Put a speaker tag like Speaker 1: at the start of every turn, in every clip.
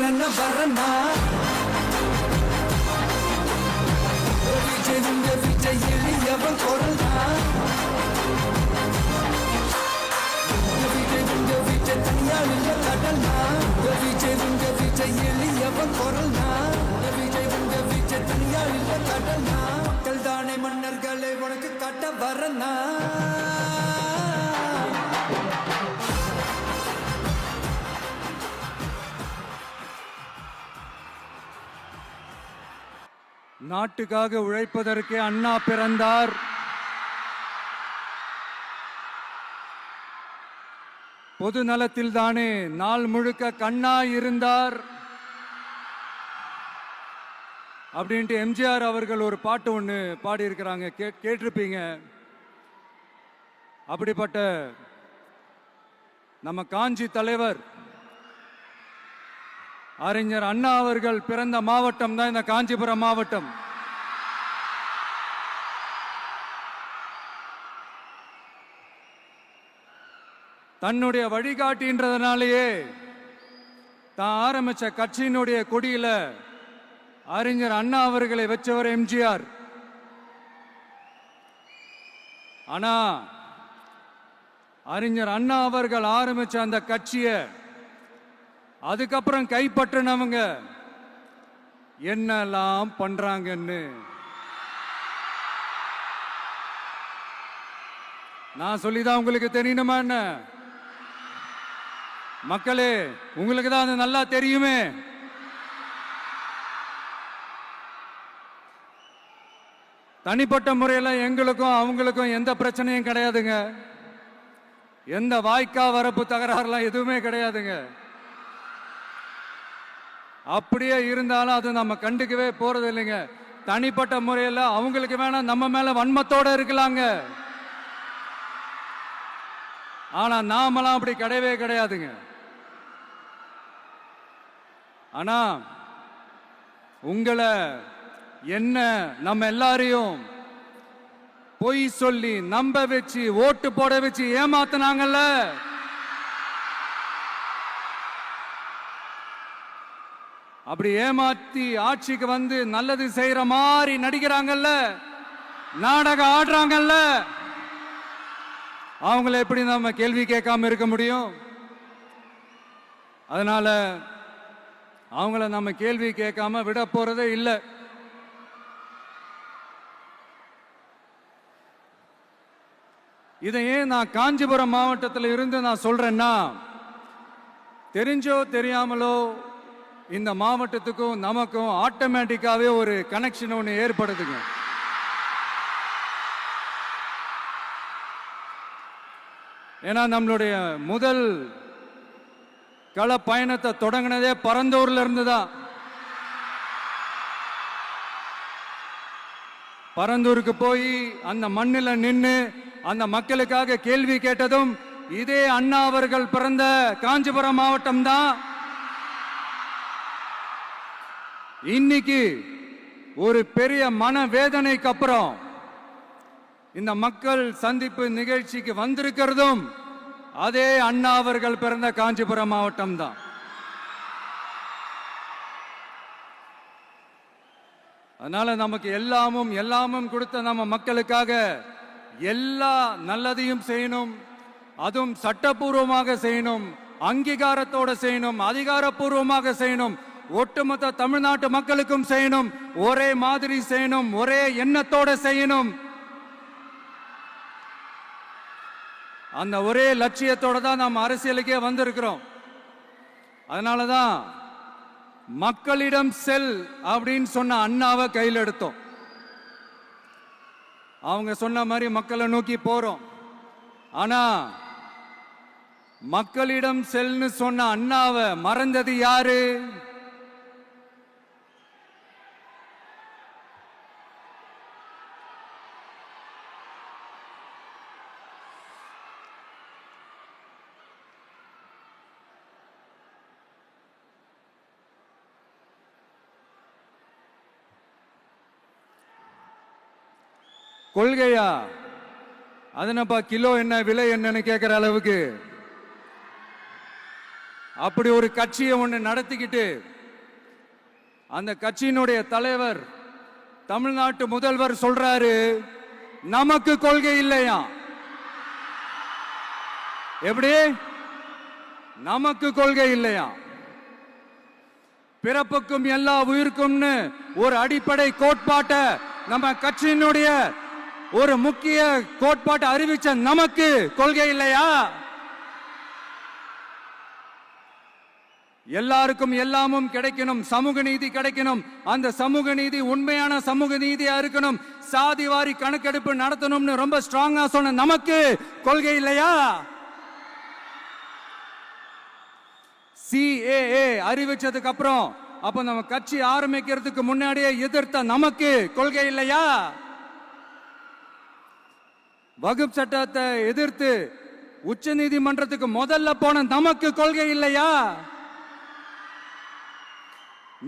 Speaker 1: வரன வரனா விஜய் எளியவன் குரல்னா விஜய் தனியாளிய கடல்னா விஜய் எளியவன் குரல்னா விஜய் தனியாளிய கடல்னா மக்கள் தானே மன்னர்களை உனக்கு காட்ட வரனா
Speaker 2: நாட்டுக்காக உழைப்பதற்கு அண்ணா பிறந்தார். பொது நலத்தில் தானே நாள் முழுக்க கண்ணா இருந்தார் அப்படின்ட்டு எம்ஜிஆர் அவர்கள் ஒரு பாட்டு ஒன்று பாடியிருக்கிறாங்க, கேட்டிருப்பீங்க. அப்படிப்பட்ட நம்ம காஞ்சி தலைவர் அறிஞர் அண்ணா அவர்கள் பிறந்த மாவட்டம் தான் இந்த காஞ்சிபுரம் மாவட்டம். தன்னுடைய வழிகாட்டின்றதுனாலேயே தான் ஆரம்பிச்ச கட்சியினுடைய கொடியில அறிஞர் அண்ணா அவர்களை வச்சவர் எம்ஜிஆர். ஆனா அறிஞர் அண்ணா அவர்கள் ஆரம்பிச்ச அந்த கட்சியை அதுக்கப்புறம் கைப்பற்றினவங்க என்னெல்லாம் பண்றாங்கன்னு நான் சொல்லிதான் உங்களுக்கு தெரியணுமா என்ன? மக்களே, உங்களுக்கு தான் அது நல்லா தெரியுமே. தனிப்பட்ட முறையில் எங்களுக்கும் அவங்களுக்கும் எந்த பிரச்சனையும் கிடையாதுங்க. எந்த வாய்க்கா வரப்பு தகராறுலாம் எதுவுமே கிடையாதுங்க. அப்படியே இருந்தாலும் அது நம்ம கண்டுக்கவே போறது இல்லைங்க. தனிப்பட்ட முறையில் அவங்களுக்கு வேணா நம்ம மேல வன்மத்தோட இருக்கலாங்க. ஆனா நாமெல்லாம் அப்படி கிடையவே கிடையாதுங்க. ஆனா உங்களை என்ன நம்ம எல்லாரையும் பொய் சொல்லி நம்ப வச்சு ஓட்டு போட வச்சு ஏமாத்தினாங்கல்ல, அப்படி ஏமாத்தி ஆட்சிக்கு வந்து நல்லது செய்யற மாதிரி நடிக்கிறாங்கல்ல, நாடகம் ஆடுறாங்கல்ல, அவங்கள எப்படி நம்ம கேள்வி கேட்காம இருக்க முடியும்? அதனால அவங்கள நம்ம கேள்வி கேட்காம விட போறதே இல்லை. இதையே நான் காஞ்சிபுரம் மாவட்டத்தில் இருந்து நான் சொல்றேன்னா, தெரிஞ்சோ தெரியாமலோ இந்த மாவட்டத்துக்கும் நமக்கும் ஆட்டோமேட்டிக்காவே ஒரு கனெக்ஷன் ஒன்று ஏற்படுதுங்க. ஏன்னா நம்மளுடைய முதல் கள பயணத்தை தொடங்கினதே பரந்தூர்ல இருந்து தான். பரந்தூருக்கு போய் அந்த மண்ணில் நின்று அந்த மக்களுக்காக கேள்வி கேட்டதும் இதே அண்ணா அவர்கள் பிறந்த காஞ்சிபுரம் மாவட்டம் தான். இன்னைக்கு ஒரு பெரிய மனவேதனைக்கு அப்புறம் இந்த மக்கள் சந்திப்பு நிகழ்ச்சிக்கு வந்திருக்கிறதும் அதே அண்ணா அவர்கள் பிறந்த காஞ்சிபுரம் மாவட்டம் தான். அதனால நமக்கு எல்லாமும் கொடுத்த நம்ம மக்களுக்காக எல்லா நல்லதையும் செய்யணும், அதுவும் சட்டப்பூர்வமாக செய்யணும், அங்கீகாரத்தோட செய்யணும், அதிகாரப்பூர்வமாக செய்யணும், ஒட்டுமொத்த தமிழ்நாட்டு மக்களுக்கும் செய்யணும், ஒரே மாதிரி செய்யணும், ஒரே எண்ணத்தோட செய்யணும். அந்த ஒரே லட்சியத்தோட தான் நாம் அரசியலுக்கே வந்திருக்கிறோம். அதனாலதான் மக்களிடம் செல் அப்படின்னு சொன்ன அண்ணாவை கையில் எடுத்தோம். அவங்க சொன்ன மாதிரி மக்களை நோக்கி போறோம். ஆனா மக்களிடம் செல்னு சொன்ன அண்ணாவை மறந்தது யாரு? கொள்கையா? அதனப்பா கிலோ என்ன விலை என்னன்னு கேட்கிற அளவுக்கு அப்படி ஒரு கட்சியை ஒன்று நடத்திக்கிட்டு அந்த கட்சியினுடைய தலைவர் தமிழ்நாட்டு முதல்வர் சொல்றாரு, நமக்கு கொள்கை இல்லையா? எப்படி? நமக்கு கொள்கை இல்லையா? பிறப்புக்கும் எல்லா உயிருக்கும்னு ஒரு அடிப்படை கோட்பாட்டை நம்ம கட்சியினுடைய ஒரு முக்கிய கோட்பாட்டை அறிவிச்ச நமக்கு கொள்கை இல்லையா? எல்லாருக்கும் எல்லாமும் கிடைக்கணும், சமூக நீதி கிடைக்கணும், அந்த சமூக நீதி உண்மையான சமூக நீதியா இருக்கணும், சாதி வாரி கணக்கெடுப்பு நடத்தணும்னு ரொம்ப ஸ்ட்ராங்கா சொன்ன நமக்கு கொள்கை இல்லையா? CAA அறிவிச்சதுக்கு அப்புறம் அப்ப நம்ம கட்சி ஆரம்பிக்கிறதுக்கு முன்னாடியே எதிர்த்த நமக்கு கொள்கை இல்லையா? வகுப்பு சட்டத்தை எதிர்த்து உச்ச நீதிமன்றத்துக்கு முதல்ல போன நமக்கு கொள்கை இல்லையா?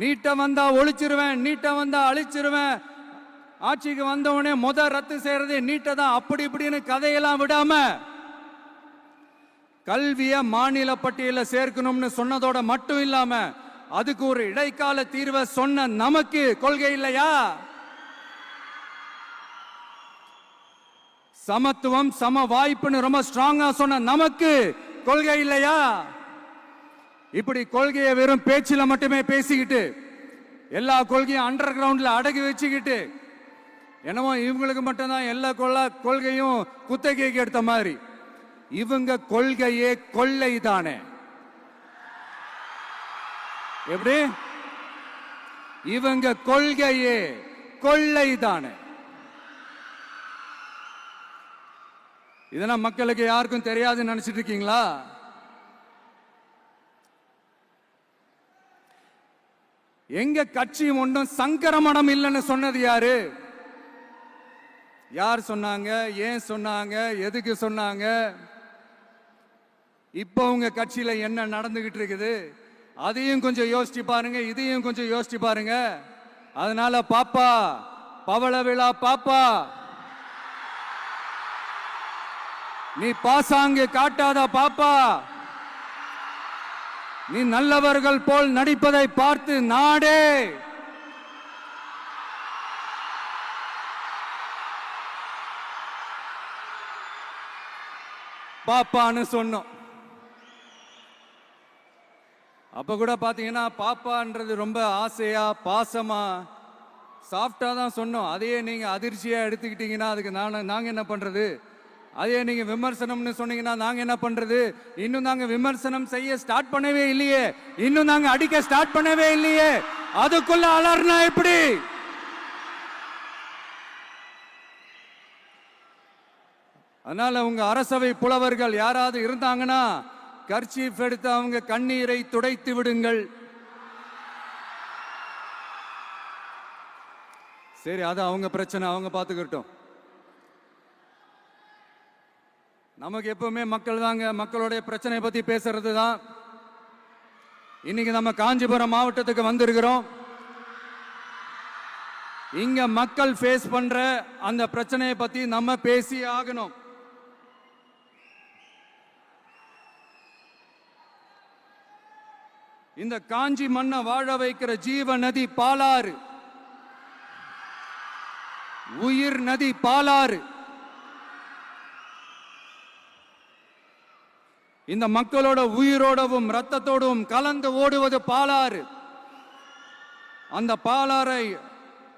Speaker 2: நீட்ட வந்தா ஒழிச்சிருவேன், நீட்ட வந்தா அழிச்சிருவேன், ஆட்சிக்கு வந்தவனே ரத்து செய்யறது நீட்ட தான், அப்படி இப்படின்னு கதையெல்லாம் விடாம கல்விய மாநில பட்டியல சேர்க்கணும்னு சொன்னதோட மட்டும் இல்லாம அதுக்கு ஒரு இடைக்கால தீர்வை சொன்ன நமக்கு கொள்கை இல்லையா? சமத்துவம் சம வாய்ப்புன்னு ரொம்ப ஸ்ட்ராங்கா சொன்ன நமக்கு கொள்கை இல்லையா? இப்படி கொள்கையை வெறும் பேச்சில மட்டுமே பேசிக்கிட்டு எல்லா கொள்கையும் அண்டர் கிரவுண்ட்ல அடக்கி வச்சுக்கிட்டு என்னமோ இவங்களுக்கு மட்டும்தான் எல்லா கொள்கையும் குத்தகைக்கு எடுத்த மாதிரி, இவங்க கொள்கையே கொள்ளை தானே. எப்படி? இவங்க கொள்கையே கொள்ளை தானே. இதெல்லாம் மக்களுக்கு யாருக்கும் தெரியாதுன்னு நினைச்சிட்டு இருக்கீங்களா? எங்க கட்சி ஒன்றும் சங்கரமடம் இல்லைன்னு சொன்னது யாரு? யார் சொன்னாங்க? ஏன் சொன்னாங்க? எதுக்கு சொன்னாங்க? இப்போ உங்க கட்சியில என்ன நடந்துகிட்டு இருக்குது அதையும் கொஞ்சம் யோசிச்சு பாருங்க, இதையும் கொஞ்சம் யோசிச்சு பாருங்க. அதனால பாப்பா, பவள விழா பாப்பா, நீ பாசாங்கு காட்டாத பாப்பா, நீ நல்லவர்கள் போல் நடிப்பதை பார்த்து நாடே பாப்பான்னு சொன்னோம். அப்ப கூட பாத்தீங்கன்னா பாப்பான்றது ரொம்ப ஆசையா பாசமா சாஃப்டா தான் சொன்னோம். அதையே நீங்க அதிர்ச்சியா எடுத்துக்கிட்டீங்கன்னா அதுக்கு நாங்க என்ன பண்றது? அதே நீங்க விமர்சனம்னு சொன்னீங்கன்னா நாங்க என்ன பண்றது? இன்னும் நாங்க விமர்சனம் செய்ய ஸ்டார்ட் பண்ணவே இல்லையே, இன்னும் நாங்க அடிக்க ஸ்டார்ட் பண்ணவே இல்லையே, அதுக்குள்ள அலர்னா எப்படி? அதனால உங்க அரசவை புலவர்கள் யாராவது இருந்தாங்கன்னா கர்ச்சீஃப் எடுத்து அவங்க கண்ணீரை துடைத்து விடுங்கள். சரி, அது அவங்க பிரச்சனை, அவங்க பார்த்துக்கிட்டோம். நமக்கு எப்பவுமே மக்கள் தாங்க, மக்களுடைய பிரச்சனை பத்தி பேசுறது தான். இன்னைக்கு நம்ம காஞ்சிபுரம் மாவட்டத்துக்கு வந்திருக்கிறோம். இங்க மக்கள் ஃபேஸ் பண்ற அந்த பிரச்சனையை பத்தி நம்ம பேசி ஆகணும். இந்த காஞ்சி மண்ணை வாழ வைக்கிற ஜீவ நதி பாலாறு, உயிர் நதி பாலாறு. இந்த மக்களோட உயிரோடவும் ரத்தத்தோடும் கலந்து ஓடுவது பாலாறு. அந்த பாலாறை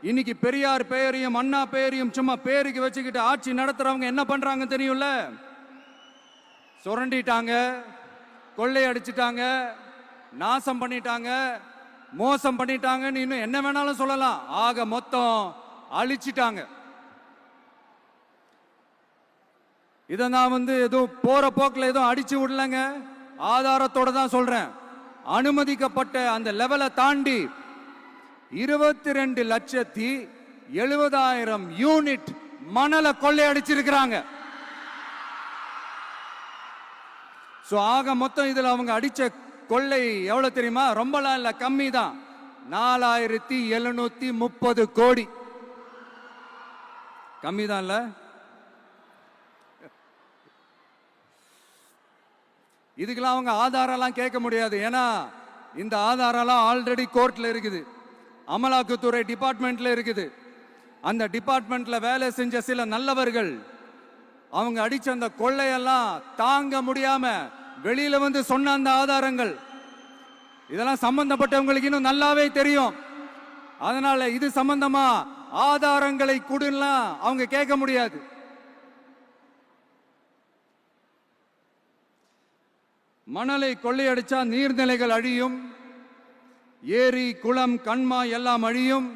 Speaker 2: இன்னைக்கு பெரியார் பெயரையும் அண்ணா பெயரையும் சும்மா பேருக்கு வச்சுக்கிட்டு ஆட்சி நடத்துறவங்க என்ன பண்றாங்க தெரியும்ல? சுரண்டிட்டாங்க, கொள்ளையடிச்சிட்டாங்க, நாசம் பண்ணிட்டாங்க, மோசம் பண்ணிட்டாங்கன்னு இன்னும் என்ன வேணாலும் சொல்லலாம். ஆக மொத்தம் அழிச்சிட்டாங்க. இதை நான் ஏதோ போற போக்கில் ஏதோ அடிச்சு விடலங்க, ஆதாரத்தோட தான் சொல்றேன். அனுமதிக்கப்பட்ட அந்த லெவலை தாண்டி 22,70,000 யூனிட் மணலை கொள்ளையடிச்சிருக்கிறாங்க. ஆக மொத்தம் இதுல அவங்க அடிச்ச கொள்ளை எவ்வளவு தெரியுமா? ரொம்பலாம் இல்ல, கம்மி தான். 4,730 கோடி. கம்மி தான் இல்ல? இதுக்கெல்லாம் அவங்க ஆதாரம்லாம் கேட்க முடியாது. ஏன்னா இந்த ஆதாரம்லாம் ஆல்ரெடி கோர்ட்ல இருக்குது. அமலாக்கத்துறை டிபார்ட்மெண்ட்ல இருக்குது. அந்த டிபார்ட்மெண்ட்ல வேலை செஞ்ச சில நல்லவர்கள் அவங்க அடிச்ச அந்த கொள்ளையெல்லாம் தாங்க முடியாம வெளியில வந்து சொன்ன அந்த ஆதாரங்கள் இதெல்லாம் சம்பந்தப்பட்டவங்களுக்கு இன்னும் நல்லாவே தெரியும். அதனால இது சம்பந்தமா ஆதாரங்களை கொடுலாம் அவங்க கேட்க முடியாது. மணலை கொள்ளையடிச்சா நீர்நிலைகள் அழியும், ஏரி குளம் கண்மா எல்லாம் அழியும்.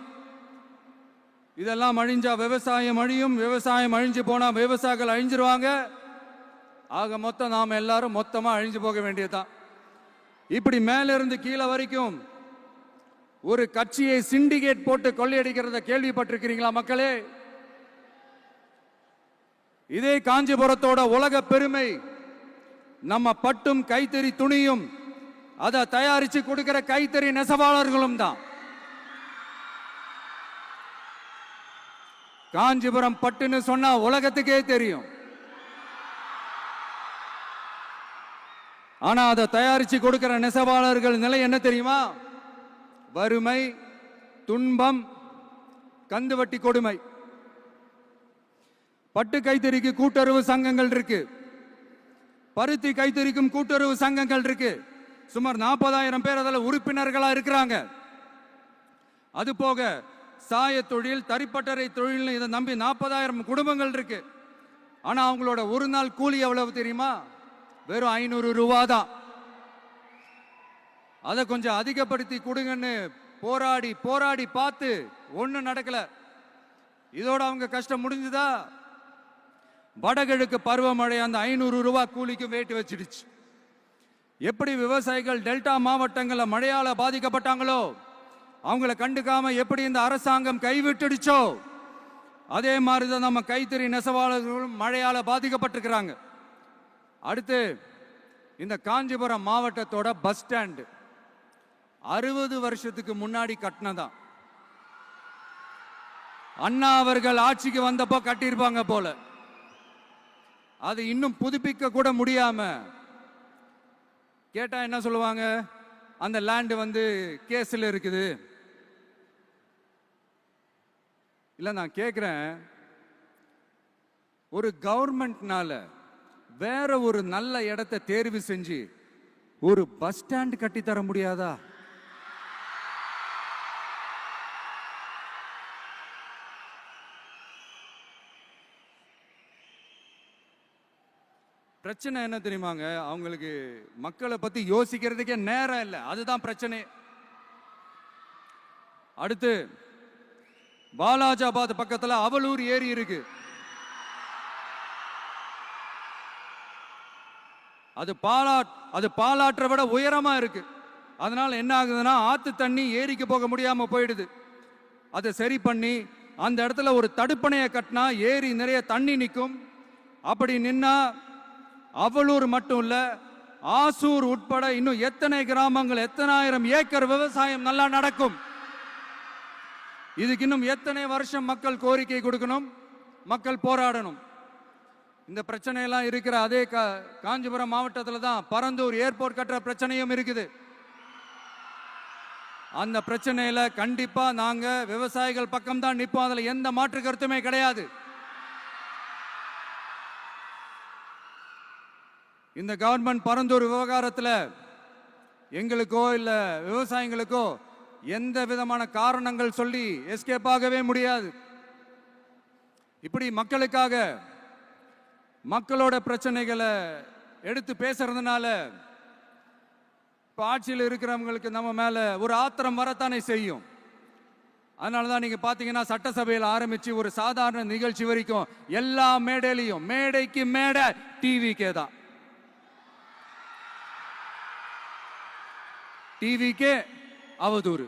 Speaker 2: இதெல்லாம் அழிஞ்சா விவசாயம் அழியும், விவசாயம் அழிஞ்சு போனா விவசாயிகள் அழிஞ்சிருவாங்க. ஆக மொத்தம் நாம எல்லாரும் மொத்தமா அழிஞ்சு போக வேண்டியதுதான். இப்படி மேல இருந்து கீழே வரைக்கும் ஒரு கட்சியை சிண்டிகேட் போட்டு கொள்ளையடிக்கிறத கேள்விப்பட்டிருக்கிறீங்களா மக்களே? இதே காஞ்சிபுரத்தோட உலக பெருமை நம்ம பட்டும் கைத்தறி துணியும் அதை தயாரிச்சு கொடுக்கிற கைத்தறி நெசவாளர்களும் தான். காஞ்சிபுரம் பட்டுன்னு சொன்னா உலகத்துக்கே தெரியும். ஆனா அதை தயாரிச்சு கொடுக்கிற நெசவாளர்கள் நிலை என்ன தெரியுமா? வறுமை, துன்பம், கந்துவட்டி கொடுமை. பட்டு கைத்தறிக்கு கூட்டுறவு சங்கங்கள் இருக்கு, பருத்தி கைத்தறிக்கும் கூட்டுறவு சங்கங்கள் இருக்கு. சுமார் 40,000 பேர் அதில் உறுப்பினர்களா இருக்கிறாங்க. அது போக சாய தொழில், தறிப்பட்டறை தொழில் இதை நம்பி 40,000 குடும்பங்கள் இருக்கு. ஆனா அவங்களோட ஒரு நாள் கூலி எவ்வளவு தெரியுமா? வெறும் 500 ரூபா தான். அதை கொஞ்சம் அதிகப்படுத்தி கொடுங்கன்னு போராடி போராடி பார்த்து ஒன்றும் நடக்கல. இதோட அவங்க கஷ்டம் முடிஞ்சுதா? வடகிழக்கு பருவமழை அந்த 500 ரூபா கூலிக்கும் வேட்டு வச்சிடுச்சு. எப்படி விவசாயிகள் டெல்டா மாவட்டங்களில் மழையால பாதிக்கப்பட்டாங்களோ அவங்கள கண்டுக்காம எப்படி இந்த அரசாங்கம் கைவிட்டுடுச்சோ அதே மாதிரிதான் நம்ம கைத்தறி நெசவாளர்களும் மழையால பாதிக்கப்பட்டிருக்கிறாங்க. அடுத்து இந்த காஞ்சிபுரம் மாவட்டத்தோட பஸ் ஸ்டாண்டு 60 வருஷத்துக்கு முன்னாடி கட்டினதான். அண்ணா அவர்கள் ஆட்சிக்கு வந்தப்போ கட்டியிருப்பாங்க போல. அது இன்னும் புதுப்பிக்க கூட முடியாம கேட்டா என்ன சொல்லுவாங்க? அந்த லேண்ட் வந்து கேஸ்ல இருக்குது. இல்ல நான் கேட்கிறேன், ஒரு கவர்மெண்ட்னால வேற ஒரு நல்ல இடத்தை தேர்வு செஞ்சு ஒரு பஸ் ஸ்டாண்ட் கட்டி தர முடியாதா? பிரச்சனை என்ன தெரியுமாங்க? அவங்களுக்கு மக்களை பத்தி யோசிக்கிறதுக்கே நேரம் இல்லை. அதுதான் பிரச்சனை. அடுத்து பாலாஜாபாத் பக்கத்துல அவலூர் ஏரி இருக்கு. அது பாலாற்றை விட உயரமா இருக்கு. அதனால என்ன ஆகுதுன்னா ஆத்து தண்ணி ஏரிக்கு போக முடியாம போயிடுது. அதை சரி பண்ணி அந்த இடத்துல ஒரு தடுப்பணையை கட்டினா ஏரி நிறைய தண்ணி நிற்கும். அப்படி நின்னா அவலூர் மட்டும் இல்ல, ஆசூர் உட்பட இன்னும் எத்தனை கிராமங்கள், எத்தனை ஆயிரம் ஏக்கர் விவசாயம் நல்லா நடக்கும். இதுக்கு இன்னும் எத்தனை வருஷம் மக்கள் கோரிக்கை கொடுக்கணும், மக்கள் போராடணும். இந்த பிரச்சனையெல்லாம் இருக்கிற அதே காஞ்சிபுரம் மாவட்டத்தில் தான் பரந்தூர் ஏர்போர்ட் கட்டுற பிரச்சனையும் இருக்குது. அந்த பிரச்சனையில கண்டிப்பா நாங்க விவசாயிகள் பக்கம் தான் நிற்போம். அதுல எந்த மாற்று கருத்துமே கிடையாது. இந்த கவர்மெண்ட் பரந்தூர் விவகாரத்தில் எங்களுக்கோ இல்ல விவசாயிகளுக்கோ எந்த விதமான காரணங்கள் சொல்லி எஸ்கேப் ஆகவே முடியாது. இப்படி மக்களுக்காக மக்களோட பிரச்சனைகளை எடுத்து பேசுறதுனால ஆட்சியில் இருக்கிறவங்களுக்கு நம்ம மேல ஒரு ஆத்திரம் வரத்தானே செய்யும். அதனாலதான் நீங்க பாத்தீங்கன்னா சட்டசபையில் ஆரம்பிச்சு ஒரு சாதாரண நிகழ்ச்சி வரைக்கும் எல்லா மேடையிலையும் மேடைக்கு மேடை டிவிக்கே தான். டிவிக்கே அவதூறு,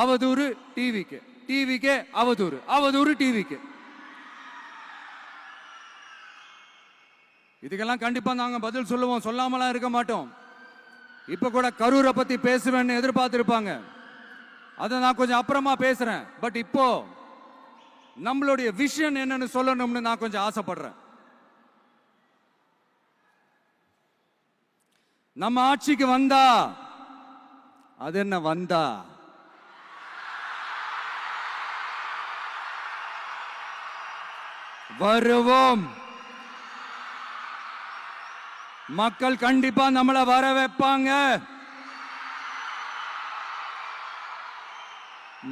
Speaker 2: அவதூறு டிவிக்கே, டிவிக்கே அவதூறு, அவதூறு டிவிக்கே. இதுக்கெல்லாம் கண்டிப்பா நாங்க பதில் சொல்லுவோம், சொல்லாமலாம் இருக்க மாட்டோம். இப்ப கூட கரூரை பத்தி பேசுவேன்னு எதிர்பார்த்திருப்பாங்க. அதை நான் கொஞ்சம் அப்புறமா பேசுறேன். பட் இப்போ நம்மளுடைய விஷன் என்னன்னு சொல்லணும்னு நான் கொஞ்சம் ஆசைப்படுறேன். நம்ம ஆட்சிக்கு வந்தா அது என்ன வந்தா வருவோம். மக்கள் கண்டிப்பா நம்மள வர வைப்பாங்க.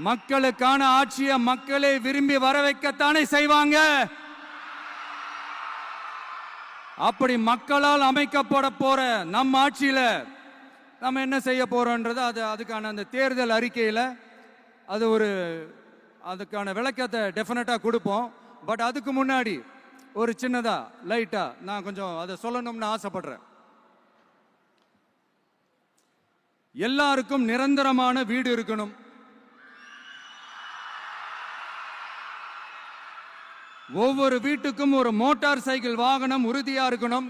Speaker 2: மக்களுக்கான ஆட்சியை மக்களே விரும்பி வர வைக்கத்தானே செய்வாங்க. அப்படி மக்களால் அமைக்கப்பட போற நம்ம ஆட்சியில நம்ம என்ன செய்ய போறோம்ன்றது அதுக்கான அந்த தேர்தல் அறிக்கையில அதுக்கான விளக்கத்தை டெஃபினட்டா கொடுப்போம். பட் அதுக்கு முன்னாடி ஒரு சின்னதா லைட்டா நான் கொஞ்சம் அதை சொல்லணும்னு ஆசைப்படுறேன். எல்லாருக்கும் நிரந்தரமான வீடு இருக்கணும். ஒவ்வொரு வீட்டுக்கும் ஒரு மோட்டார் சைக்கிள் வாகனம் உறுதியா இருக்கணும்.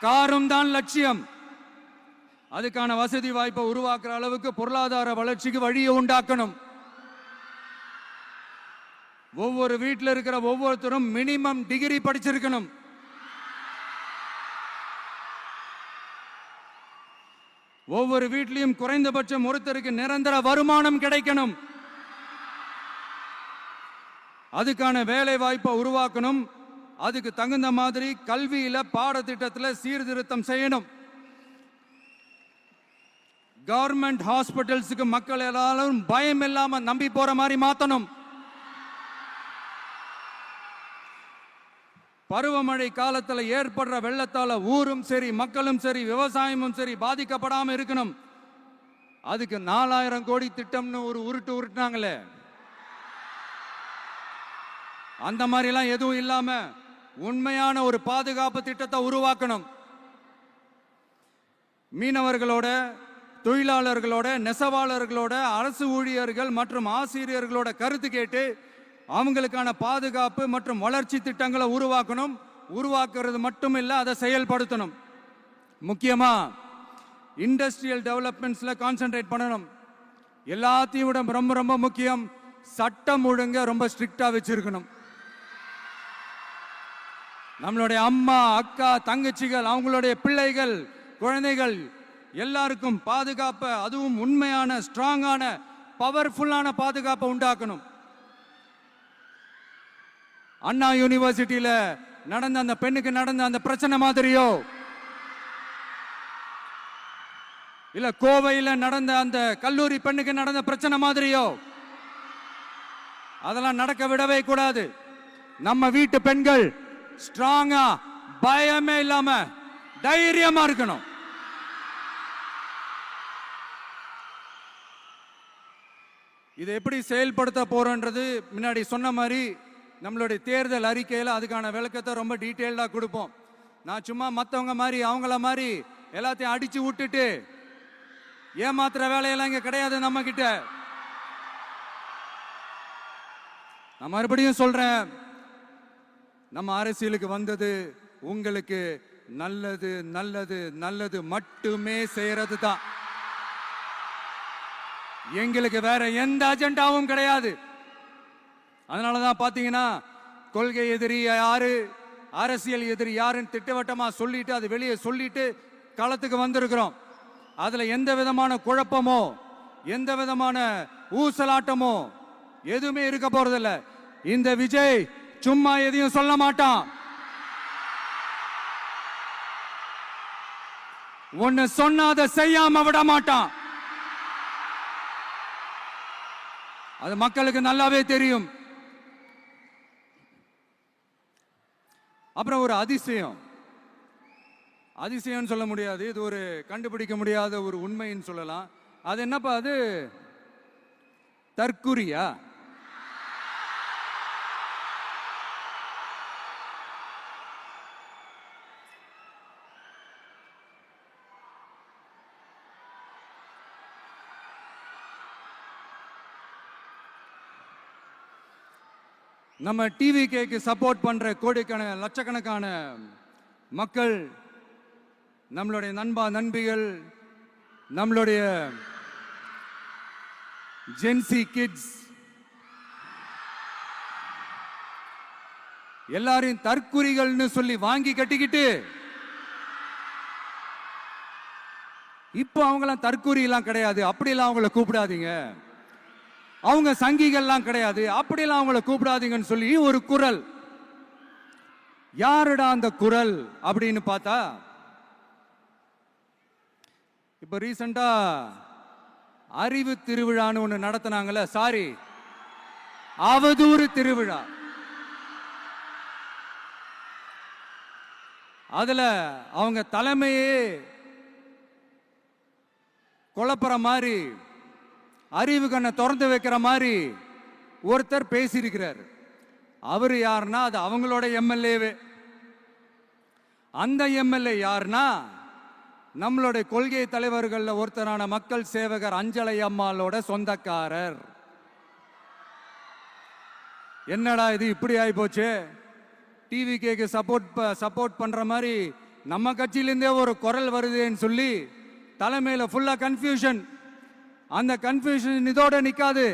Speaker 2: காரும் தான் லட்சியம். அதுக்கான வசதி வாய்ப்பை உருவாக்குற அளவுக்கு பொருளாதார வளர்ச்சிக்கு வழியை உண்டாக்கணும். ஒவ்வொரு வீட்டில் இருக்கிற ஒவ்வொருத்தரும் மினிமம் டிகிரி படிச்சிருக்கணும். ஒவ்வொரு வீட்லயும் குறைந்தபட்சம் ஒருத்தருக்கு நிரந்தர வருமானம் கிடைக்கணும். அதுக்கான வேலை வாய்ப்பை உருவாக்கணும். அதுக்கு தகுந்த மாதிரி கல்வியில பாடத்திட்டத்தில் சீர்திருத்தம் செய்யணும். கவர்மெண்ட் ஹாஸ்பிட்டல்ஸுக்கு மக்கள் எல்லாரும் பயம் இல்லாம நம்பி போற மாதிரி மாத்தணும். பருவமழை காலத்துல ஏற்படுற வெள்ளத்தால ஊரும் சரி மக்களும் சரி விவசாயமும் சரி பாதிக்கப்படாம இருக்கணும். அதுக்கு 4000 கோடி திட்டம்னு ஒரு உருட்டுனாங்களே, அந்த மாதிரி எல்லாம் எதுவும் இல்லாம உண்மையான ஒரு பாதுகாப்பு திட்டத்தை உருவாக்கணும். மீனவர்களோட, தொழிலாளர்களோட, நெசவாளர்களோட, அரசு ஊழியர்கள் மற்றும் ஆசிரியர்களோட கருத்து கேட்டு அவங்களுக்கான பாதுகாப்பு மற்றும் வளர்ச்சி திட்டங்களை உருவாக்கணும். உருவாக்குறது மட்டும் இல்ல, அதை செயல்படுத்தணும். முக்கியமா இண்டஸ்ட்ரியல் டெவலப்மெண்ட்ஸ்ல கான்சென்ட்ரேட் பண்ணணும். எல்லாத்தையும் விட ரொம்ப ரொம்ப முக்கியம், சட்டம் ஒழுங்க ரொம்ப ஸ்ட்ரிக்டா வச்சிருக்கணும். நம்மளுடைய அம்மா, அக்கா, தங்கச்சிகள், அவங்களுடைய பிள்ளைகள், குழந்தைகள் எல்லாருக்கும் பாதுகாப்பை, அதுவும் உண்மையான ஸ்ட்ராங்கான பவர்ஃபுல்லான பாதுகாப்பை உண்டாக்கணும். அண்ணா யூனிவர்சிட்டியில நடந்த அந்த பெண்ணுக்கு நடந்த அந்த பிரச்சனை மாதிரியோ, இல்ல கோவையில் நடந்த அந்த கல்லூரி பெண்ணுக்கு நடந்த பிரச்சனை மாதிரியோ அதெல்லாம் நடக்க விடவே கூடாது. நம்ம வீட்டு பெண்கள் ஸ்ட்ராங்கா, பயமே இல்லாம தைரியமா இருக்கணும். இதை எப்படி செயல்படுத்த போறோன்றது முன்னாடி சொன்ன மாதிரி நம்மளுடைய தேர்தல் அறிக்கையில் அதுக்கான விளக்கத்தை ரொம்ப டீட்டெயில்டாக கொடுப்போம். நான் சும்மா மற்றவங்க மாதிரி அவங்கள மாதிரி எல்லாத்தையும் அடிச்சு விட்டுட்டு ஏமாத்துற வேலையெல்லாம் இங்க கிடையாது நம்ம கிட்ட. நான் மறுபடியும் சொல்றேன், நம்ம அரசியலுக்கு வந்தது உங்களுக்கு நல்லது நல்லது நல்லது மட்டுமே செய்யறது தான். எங்களுக்கு வேற எந்த அஜெண்டாவும் கிடையாது. அதனாலதான் பாத்தீங்கன்னா கொள்கை எதிரி யாரு, அரசியல் எதிரி யாருன்னு திட்டவட்டமா சொல்லிட்டு அது வெளியே சொல்லிட்டு களத்துக்கு வந்திருக்கிறோம். அதுல எந்த விதமான குழப்பமோ எந்த விதமான ஊசலாட்டமோ எதுவுமே இருக்க போறதில்ல. இந்த விஜய் சும்மா எதையும் சொல்ல மாட்டான். ஒன்னு சொன்னா அதை செய்யாம விட மாட்டான். அது மக்களுக்கு நல்லாவே தெரியும். அப்புறம் ஒரு அதிசயம் சொல்ல முடியாது, இது ஒரு கண்டுபிடிக்க முடியாத ஒரு உண்மைன்னு சொல்லலாம். அது என்னப்பா, அது தற்குறியா? நம்ம டிவிகேக்கு சப்போர்ட் பண்ற கோடிக்கணக்கான லட்சக்கணக்கான மக்கள், நம்மளுடைய நண்பிகள், நம்மளுடைய ஜென்சி கிட்ஸ் எல்லாரையும் தற்குறிகள்னு சொல்லி வாங்கி கட்டிக்கிட்டு இப்போ அவங்களாம் தற்குறி எல்லாம் கிடையாது, அப்படிலாம் அவங்கள கூப்பிடாதீங்க. அவங்க சங்கிகள்லாம் கிடையாது, அப்படியெல்லாம் அவங்கள கூப்பிடாதீங்கன்னு சொல்லி ஒரு குரல். யாருடா அந்த குரல் அப்படின்னு பார்த்தா, இப்ப ரீசெண்டா அறிவு திருவிழான்னு ஒண்ணு நடத்தினாங்கல்ல, சாரி அவதூறு திருவிழா. அதுல அவங்க தலைமையே குழப்புற மாதிரி, அறிவு கண்ணை திறந்து வைக்கிற மாதிரி ஒருத்தர் பேசியிருக்கிறார். அவர் யாருன்னா அது அவங்களோட எம்எல்ஏவே. அந்த எம்எல்ஏ யாருன்னா நம்மளுடைய கொள்கை தலைவர்கள்ல ஒருத்தரான மக்கள் சேவகர் அஞ்சலை அம்மாளோட சொந்தக்காரர். என்னடா இது இப்படி ஆகி போச்சு, டிவிகேக்கு சப்போர்ட் பண்ற மாதிரி நம்ம கட்சியிலிருந்தே ஒரு குரல் வருதுன்னு சொல்லி தலைமையில ஃபுல்லா கன்ஃபியூஷன். அந்த கன்ஃபியூஷன் இதோட நிக்காது.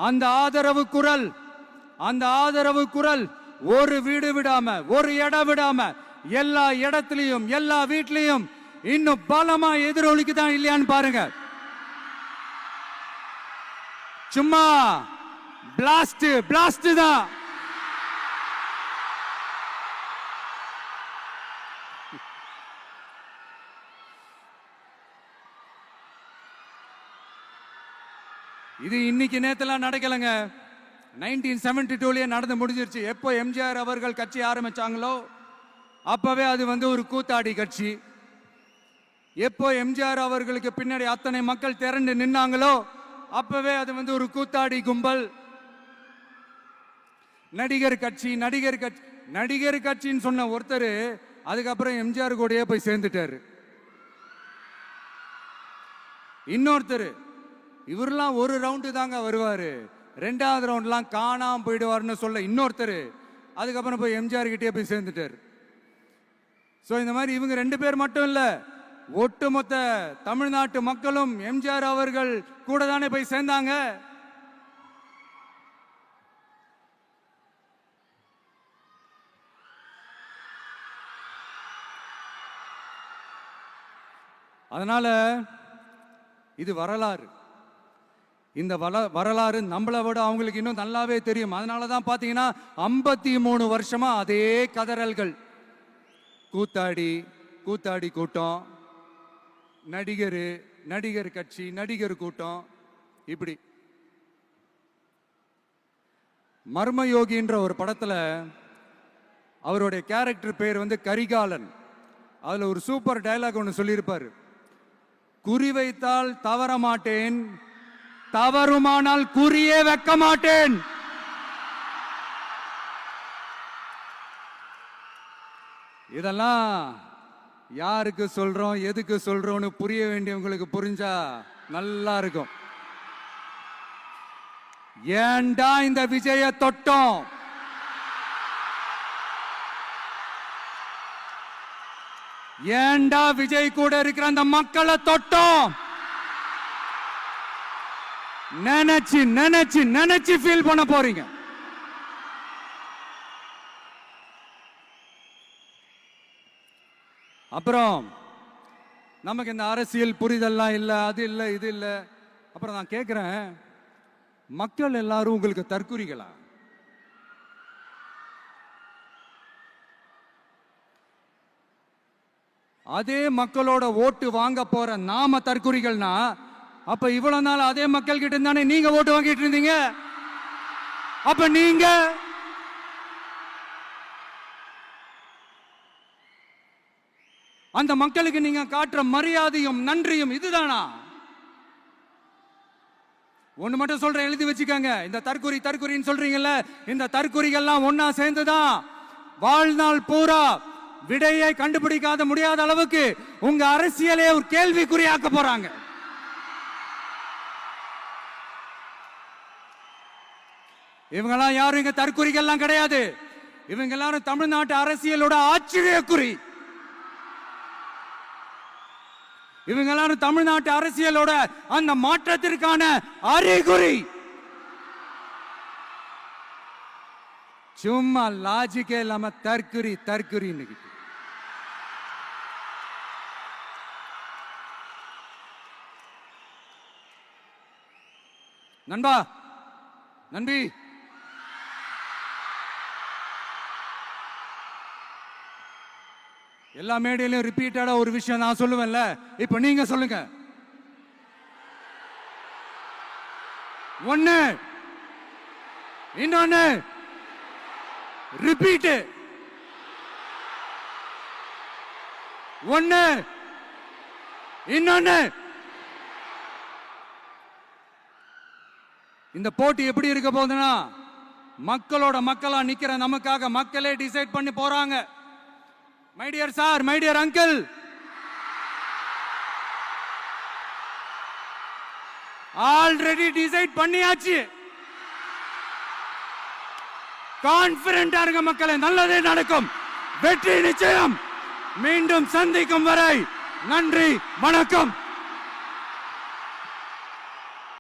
Speaker 2: அந்த ஆதரவு குரல் ஒரு வீடு விடாம, ஒரு இடம் விடாம, எல்லா இடத்துலயும் எல்லா வீட்லயும் இன்னும் பலமா எதிரொலிக்குதான் இல்லையான்னு பாருங்க. சும்மா பிளாஸ்ட் தான். இது இன்னைக்கு நேத்தெல்லாம் நடக்கலங்க. 1972லயே நடந்து முடிஞ்சிருச்சு. எப்போ எம்ஜிஆர் அவர்கள் கட்சி ஆரம்பிச்சாங்களோ அப்பவே அது ஒரு கூத்தாடி கட்சி. எப்போ எம்ஜிஆர் அவர்களுக்கு பின்னாடி அத்தனை மக்கள் திரண்டு நின்னாங்களோ அப்பவே அது ஒரு கூத்தாடி கும்பல். நடிகர் கட்சின்னு சொன்ன ஒருத்தர் அதுக்கப்புறம் எம்ஜிஆர் கூடயே போய் சேர்ந்துட்டாரு. இன்னொருத்தர் இவரெல்லாம் ஒரு ரவுண்டு தாங்க வருவாரு, ரெண்டாவது ரவுண்ட்லாம் காணாம போயிடுவாருன்னு சொல்ல இன்னொருத்தர் அதுக்கப்புறம் போய் எம்ஜிஆர் கிட்டே போய் சேர்ந்துட்டார். ஸோ இந்த மாதிரி இவங்க 2 பேர் மட்டும் இல்ல, ஒட்டுமொத்த தமிழ்நாட்டு மக்களும் எம்ஜிஆர் அவர்கள் கூட தானே போய் சேர்ந்தாங்க. அதனால இது வரலாறு. இந்த வரலாறு நம்மளை விட அவங்களுக்கு இன்னும் நல்லாவே தெரியும். அதனால தான் பார்த்தீங்கன்னா 53 வருஷமா அதே கதறல்கள். கூத்தாடி கூட்டம், நடிகர் கட்சி, நடிகர் கூட்டம், இப்படி. மர்மயோகின்ற ஒரு படத்துல அவருடைய கேரக்டர் பேர் கரிகாலன். அதுல ஒரு சூப்பர் டயலாக் ஒன்று சொல்லியிருப்பாரு. குறி வைத்தால் தவற மாட்டேன், தவறுமானால் குறியே வைக்க மாட்டேன். இதெல்லாம் யாருக்கு சொல்றோம், எதுக்கு சொல்றோம்னு புரிய வேண்டியவங்களுக்கு புரிஞ்சா நல்லா இருக்கும். ஏண்டா இந்த விஜய தொட்டோம், ஏண்டா விஜய் கூட இருக்கிற அந்த மக்களை தொட்டோம் நினைச்சு ஃபீல் பண்ண போறீங்க. அப்புறம் நமக்கு இந்த அரசியல் புரிதல்லாம் இல்ல, அது இல்ல, இது இல்ல. அப்புறம் நான் கேட்கிறேன், மக்கள் எல்லாரும் உங்களுக்கு தற்குறிகளா? அதே மக்களோட ஓட்டு வாங்க போற நாம தற்குறிகள்னா, அப்ப இவ்வளவு நாள் அதே மக்கள் கிட்ட இருந்தானே நீங்க ஓட்டு வாங்கிட்டு இருந்தீங்க. அப்ப நீங்க அந்த மக்களுக்கு நீங்க காட்டுற மரியாதையும் நன்றியும் இதுதானா? ஒண்ணு மட்டும் சொல்றேன், எழுதி வச்சுக்கோங்க. இந்த தற்குறின்னு சொல்றீங்கல்ல, இந்த தற்குறிகள்லாம் ஒன்னா சேர்ந்துதான் வாழ்நாள் பூரா விடையை கண்டுபிடிக்காத முடியாத அளவுக்கு உங்க அரசியலே ஒரு கேள்விக்குறியாக்க போறாங்க. இவங்கெல்லாம் யாரும் இங்க தற்குறிகள்லாம் கிடையாது. இவங்க எல்லாரும் தமிழ்நாட்டு அரசியலோட ஆச்சரியக்குறி. இவங்க எல்லாரும் தமிழ்நாட்டு அரசியலோட அந்த மாற்றத்திற்கான அறிகுறி. சும்மா லாஜிக்கே இல்லாம தற்குறி. நண்பா, நன்றி. எல்லா மேடையிலும் ரிப்பீட்டடா ஒரு விஷயம் நான் சொல்லுவேன்ல, இப்ப நீங்க சொல்லுங்க. ஒன்னு, இன்னொன்னு, ரிப்பீட். ஒன்னு, இன்னொன்னு. இந்த போட்டி எப்படி இருக்க போகுதுன்னா, மக்களோட மக்களா நிக்கிற நமக்காக மக்களே டிசைட் பண்ணி போறாங்க. My dear sir, my dear uncle, already decide பண்ணியாச்சு. கான்பிடென்டா இருக்க மக்களே, நல்லதே நடக்கும், வெற்றி நிச்சயம். மீண்டும் சந்திக்கும் வரை நன்றி, வணக்கம்.